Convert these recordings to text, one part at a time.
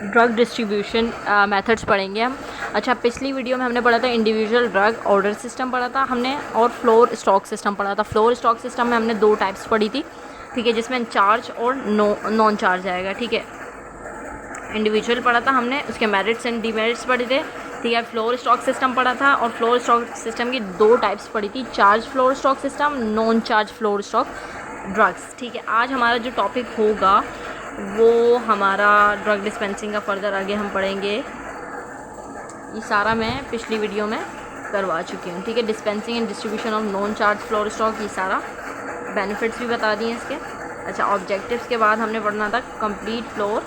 Drug distribution methods पढ़ेंगे हम। अच्छा, पिछली वीडियो में हमने पढ़ा था इंडिविजुअल ड्रग ऑर्डर सिस्टम पढ़ा था हमने, और फ्लोर स्टॉक सिस्टम पढ़ा था। फ्लोर स्टॉक सिस्टम में हमने 2 टाइप्स पढ़ी थी, ठीक है, जिसमें चार्ज और नॉन चार्ज आएगा, ठीक है। इंडिविजुअल पढ़ा था हमने, उसके मेरिट्स एंड डीमेरिट्स पढ़े थे, ठीक है। फ्लोर स्टॉक सिस्टम पढ़ा था, और फ्लोर स्टॉक सिस्टम की 2 टाइप्स पढ़ी थी, charge floor stock system, non charge floor stock drugs, ठीक है। आज हमारा जो टॉपिक होगा वो हमारा ड्रग डिस्पेंसिंग का फर्दर आगे हम पढ़ेंगे। ये सारा मैं पिछली वीडियो में करवा चुकी हूँ, ठीक है। Dispensing and distribution of non charge floor stock, ये सारा बेनिफिट्स भी बता दिए इसके। अच्छा, ऑब्जेक्टिव्स के बाद हमने पढ़ना था कंप्लीट फ्लोर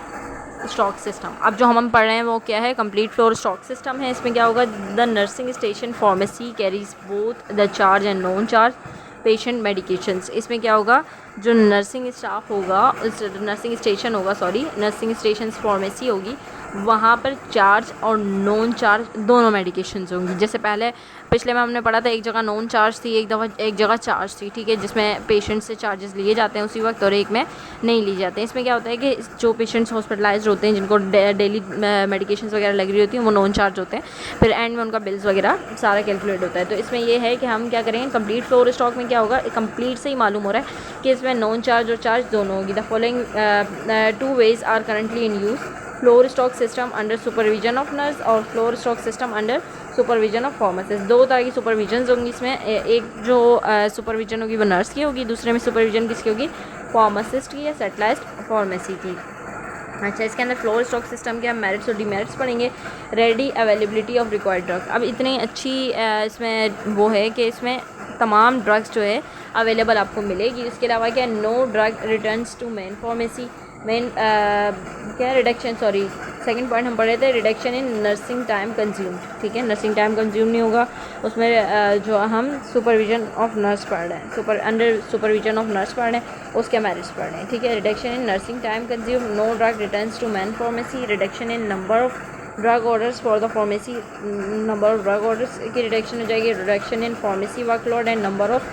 स्टॉक सिस्टम। अब जो हम पढ़ रहे हैं वो क्या है, कंप्लीट फ्लोर स्टॉक सिस्टम है। इसमें क्या होगा, the nursing station pharmacy carries both the charge and non charge patient medications. इसमें क्या होगा, जो नर्सिंग स्टाफ होगा, नर्सिंग स्टेशन होगा, सॉरी, नर्सिंग स्टेशन फार्मेसी होगी, वहाँ पर चार्ज और नॉन चार्ज दोनों मेडिकेशंस होंगी। जैसे पहले पिछले में हमने पढ़ा था, एक जगह नॉन चार्ज थी, एक जगह चार्ज थी, ठीक है, जिसमें पेशेंट से चार्जेस लिए जाते हैं उसी वक्त, और एक में नहीं लिए जाते हैं। इसमें क्या होता है कि जो पेशेंट्स हॉस्पिटलाइज्ड होते हैं, जिनको डेली मेडिकेशंस वगैरह लग रही होती हैं, वो नॉन चार्ज होते हैं। फिर एंड में उनका बिल्स वगैरह सारा कैलकुलेट होता है। तो इसमें ये है कि हम क्या करेंगे, कंप्लीट फ्लोर स्टॉक में क्या होगा, कंप्लीट से ही मालूम हो रहा है कि इसमें नॉन चार्ज और चार्ज दोनों होगी। The following 2 ways are currently in use, floor stock system under supervision of nurse और floor stock system under supervision of pharmacist. 2 तरह की सुपरविजन होंगी इसमें। एक जो सुपरविजन होगी वो नर्स की होगी, दूसरे में सुपरविजन किसकी होगी, फार्मासिस्ट की या सेटलाइज्ड फार्मेसी की। अच्छा, इसके अंदर फ्लोर स्टॉक सिस्टम के हम मेरिट्स और डीमेरिट्स पढ़ेंगे। Ready availability of required drug. अब इतनी अच्छी इसमें वो है कि इसमें तमाम ड्रग्स जो है अवेलेबल आपको मिलेगी। इसके अलावा क्या, no drug returns to main pharmacy. Main क्या रिडक्शन, सॉरी, सेकंड पॉइंट हम पढ़े थे, reduction in nursing time consume, ठीक है, नर्सिंग टाइम कंज्यूम नहीं होगा उसमें। जो हम सुपरविजन ऑफ नर्स पढ़ रहे हैं, अंडर सुपरविजन ऑफ नर्स पढ़ रहे हैं, उसके मेरिट्स पढ़ रहे हैं, ठीक है। Reduction in nursing time consume, no drug returns to main pharmacy, reduction in number of drug orders for the pharmacy, number of drug orders की रिडक्शन हो जाएगी, reduction in pharmacy workload and number of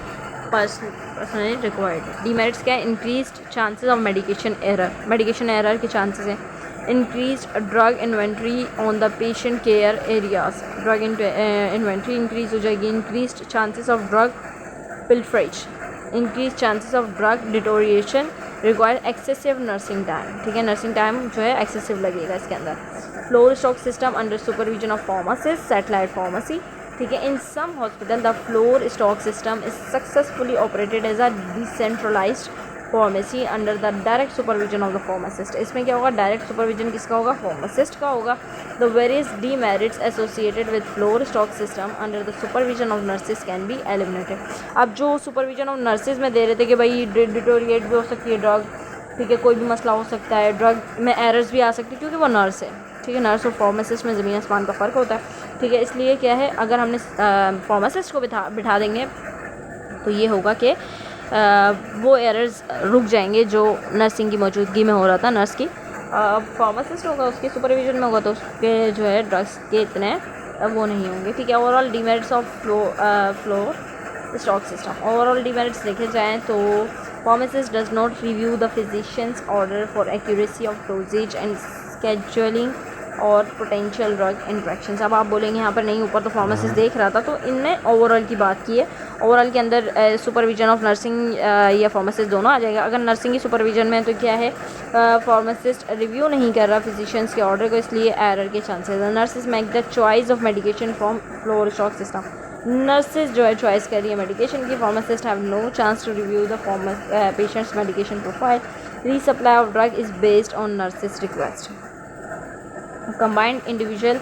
personnel required. Demerits क्या है, increased chances of medication error के chances हैं। Increased drug inventory on the patient care areas, drug inventory increase हो जाएगी। Increased chances of drug pilferage, increase chances of drug deterioration, require excessive nursing time, ठीक है, nursing time जो है excessive लगेगा इसके अंदर। Floor stock system under supervision of pharmacist, satellite pharmacy, ठीक है। In some hospital the floor stock system is successfully operated as a decentralized pharmacy under the direct supervision of the pharmacist. इसमें क्या होगा, direct supervision किसका होगा, pharmacist का होगा। The various demerits associated with floor stock system under the supervision of nurses can be eliminated. अब जो supervision of nurses में दे रहे थे कि भाई डिटोरिएट भी हो सकती है ड्रग, ठीक है, कोई भी मसला हो सकता है, ड्रग में एरर्स भी आ सकती है, क्योंकि वो नर्स है, ठीक है। नर्स और फार्मासिस्ट में ज़मीन आसमान का फ़र्क होता है, ठीक है। इसलिए क्या है, अगर हमने फार्मासिस्ट को बिठा देंगे तो ये होगा कि वो एरर्स रुक जाएंगे जो नर्सिंग की मौजूदगी में हो रहा था, नर्स की। फार्मासिस्ट होगा, उसके सुपरविजन में होगा, तो उसके जो है ड्रग्स के इतने वो नहीं होंगे, ठीक है। Overall demerits of floor stock system, overall demerits देखे जाएँ तो pharmacist does not review the physicians order for accuracy of dosages and scheduling और पोटेंशियल ड्रग इंट्रैक्शंस। अब आप बोलेंगे यहाँ पर नहीं, ऊपर तो फार्मासिस्ट देख रहा था, तो इनने ओवरऑल की बात की है। ओवरऑल के अंदर सुपरविजन ऑफ नर्सिंग या फार्मासिस्ट दोनों आ जाएगा। अगर नर्सिंग की सुपरविजन में तो क्या है, फार्मासिस्ट रिव्यू नहीं कर रहा फिजिशियंस के ऑर्डर को, इसलिए एरर के चांसेस है। Nurses make the choice of medication from floor stock system, nurses जो है चॉइस कर रही है मेडिकेशन की। Pharmacist have no chance to review the patient's medication profile. Resupply of drug is based on nurses request. Combined individual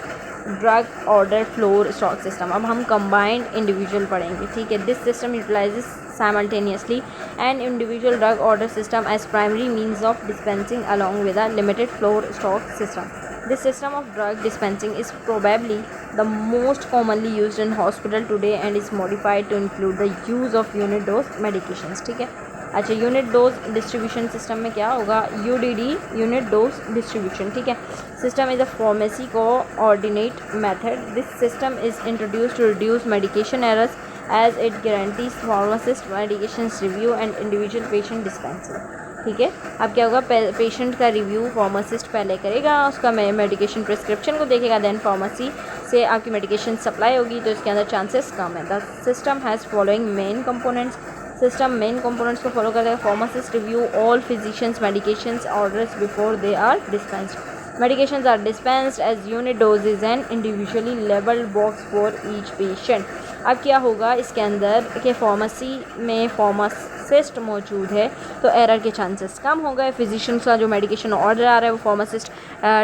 drug order floor stock system. अब हम combined individual पढ़ेंगे, ठीक है। This system utilises simultaneously an individual drug order system as primary means of dispensing along with a limited floor stock system. This system of drug dispensing is probably the most commonly used in hospital today and is modified to include the use of unit dose medications, ठीक है। अच्छा, unit dose distribution system में क्या होगा, UDD, unit dose distribution, ठीक है। System is a pharmacy coordinate method. This system is introduce to reduce medication errors as it guarantees pharmacist medications review and individual patient dispensing, ठीक है। अब क्या होगा, पेशेंट का रिव्यू फार्मासिस्ट पहले करेगा, उसका मेडिकेशन प्रिस्क्रिप्शन को देखेगा, देन फार्मेसी से आपकी मेडिकेशन सप्लाई होगी, तो इसके अंदर चांसेस कम है। The system has following main components, system main components को फॉलो करेगा। Pharmacist review all physicians medications orders before they are dispensed. Medications are dispensed as unit doses and individually labeled box for each patient। अब क्या होगा इसके अंदर कि pharmacy में pharmacist मौजूद है तो एरर के चांसेस कम हो गए। फिजिशियन का जो मेडिकेशन ऑर्डर आ रहा है वो फार्मासिस्ट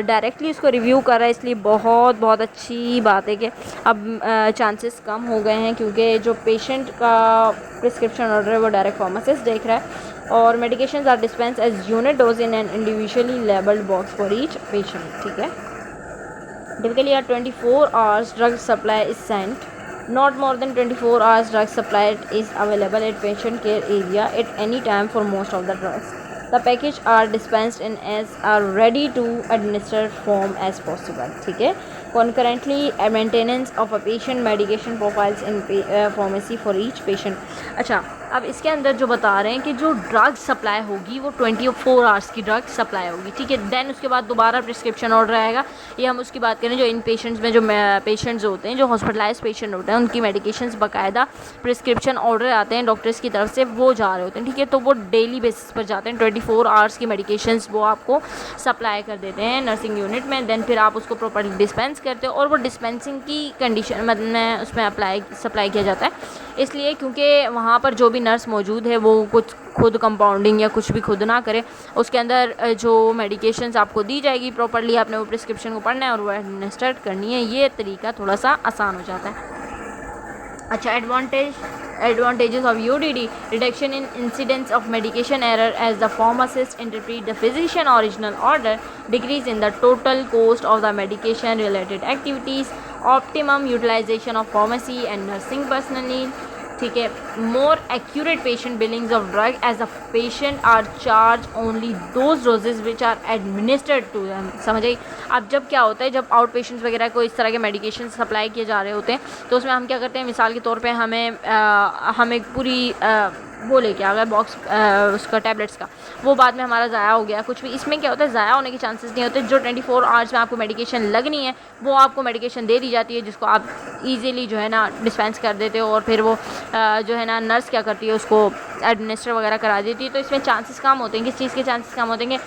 डायरेक्टली उसको रिव्यू कर रहा है, इसलिए बहुत अच्छी बात है कि अब चांसेस कम हो गए हैं, क्योंकि जो पेशेंट का प्रिस्क्रिप्शन ऑर्डर है वो डायरेक्ट फार्मासिस्ट देख रहा है। और medications are dispense as unit dose in an individually labelled box for each patient, ठीक है। Typically 24 hours drug supply is sent, not more than 24 hours drug supply is available at patient care area at any time for most of the drugs। The package are dispensed in as a ready to administer form as possible, ठीक है। Concurrently maintenance of a patient medication profiles in pharmacy for each patient। अच्छा, अब इसके अंदर जो बता रहे हैं कि जो ड्रग सप्लाई होगी वो 24 आवर्स की ड्रग सप्लाई होगी, ठीक है। देन उसके बाद दोबारा प्रिस्क्रिप्शन ऑर्डर आएगा। ये हम उसकी बात करें जो इन पेशेंट्स में जो पेशेंट्स होते हैं, जो हॉस्पिटलाइज पेशेंट होते हैं, उनकी मेडिकेशंस बाकायदा प्रिस्क्रिप्शन ऑर्डर आते हैं डॉक्टर्स की तरफ से, वो जा रहे होते हैं, ठीक है। तो वो डेली बेसिस पर जाते हैं, 24 आवर्स की मेडिकेशंस वो आपको सप्लाई कर देते हैं नर्सिंग यूनिट में। देन फिर आप उसको प्रॉपर्ली डिस्पेंस करते हो और वो डिस्पेंसिंग की कंडीशन मतलब उसमें सप्लाई किया जाता है, इसलिए क्योंकि वहाँ पर जो भी नर्स मौजूद है वो कुछ खुद कंपाउंडिंग या कुछ भी खुद ना करे। उसके अंदर जो मेडिकेशंस आपको दी जाएगी प्रॉपर्ली आपने वो प्रिस्क्रिप्शन को पढ़ना है और वो एडमिनिस्टर करनी है। ये तरीका थोड़ा सा आसान हो जाता है। अच्छा, advantages of UDD: reduction in incidence of medication error as the pharmacist interpret the physician original order, decrease in the total cost of the medication related activities, optimum utilization of pharmacy and nursing personnel, ठीक है। More accurate patient billings of drug as a patient are charge only those dosages which are administered to them, समझ आई। अब जब क्या होता है, जब आउट पेशेंट्स वगैरह को इस तरह के मेडिकेशन सप्लाई किए जा रहे होते हैं तो उसमें हम क्या करते हैं, मिसाल के तौर पे हमें पूरी वो लेके आ गया बॉक्स उसका टैबलेट्स का, वो बाद में हमारा ज़ाया हो गया कुछ भी। इसमें क्या होता है, ज़ाया होने के चांसेस नहीं होते। जो 24 आवर्स में आपको मेडिकेशन लगनी है वो आपको मेडिकेशन दे दी जाती है, जिसको आप इजीली जो है ना डिस्पेंस कर देते हो, और फिर वो जो है ना नर्स क्या करती है उसको एडमिनिस्टर वगैरह करा देती है। तो इसमें चांसेस कम होते हैं। किस चीज़ के चांसेस कम होते हैं?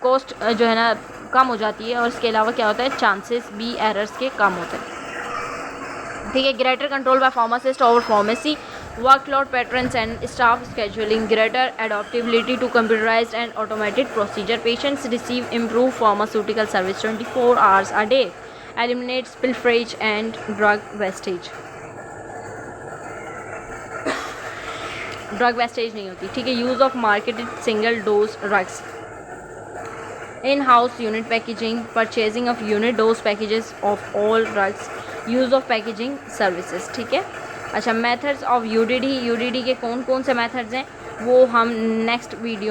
कॉस्ट जो है ना कम हो जाती है, और इसके अलावा क्या होता है, चांसेस भी एरर्स के कम होते हैं, ठीक है। Greater control by pharmacist over pharmacy, workload patterns and staff scheduling, greater adaptability to computerized and automated procedure, patients receive improved pharmaceutical service 24 hours a day, eliminates pilferage and drug wastage। Drug wastage नहीं होती, ठीक है। Use of marketed single dose drugs, in house unit packaging, purchasing of unit dose packages of all drugs, use of packaging services, ठीक है। अच्छा, methods of UDD के कौन कौन से मेथड्स हैं वो हम नेक्स्ट वीडियो